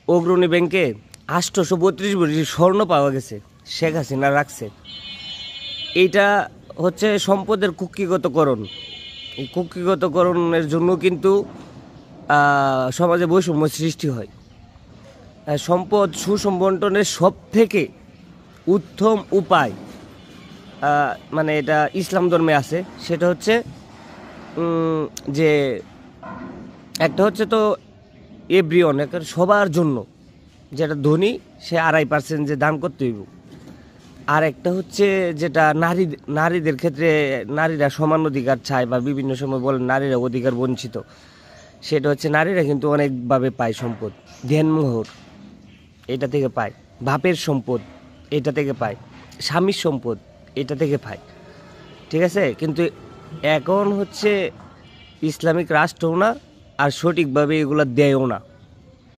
অগ্রণী ব্যাংকে 832 ভরি স্বর্ণ পাওয়া গেছে, শেখ হাসিনা রাখছে। এইটা হচ্ছে সম্পদের কুক্ষিগতকরণ। এই কুক্ষিগতকরণের জন্য কিন্তু সমাজে বৈষম্য সৃষ্টি হয়। সম্পদ সুসম্বন্টনের সব থেকে উত্তম উপায় মানে এটা ইসলাম ধর্মে আছে, সেটা হচ্ছে যে একটা হচ্ছে তো এভরিওয়ান, সবার জন্য, যেটা ধনী সে 2.5% যে দান করতে হইব। আর একটা হচ্ছে যেটা নারীদের ক্ষেত্রে নারীরা সমান অধিকার চায় বা বিভিন্ন সময় বলেন নারীরা অধিকার বঞ্চিত, সেটা হচ্ছে নারীরা কিন্তু অনেকভাবে পায় সম্পদ। ধ্যানমোহর এটা থেকে পায়, বাপের সম্পদ এটা থেকে পায়, স্বামীর সম্পদ এটা থেকে পায়, ঠিক আছে। কিন্তু এখন হচ্ছে ইসলামিক রাষ্ট্রও না, আর সঠিকভাবে এগুলো দেয়ও না।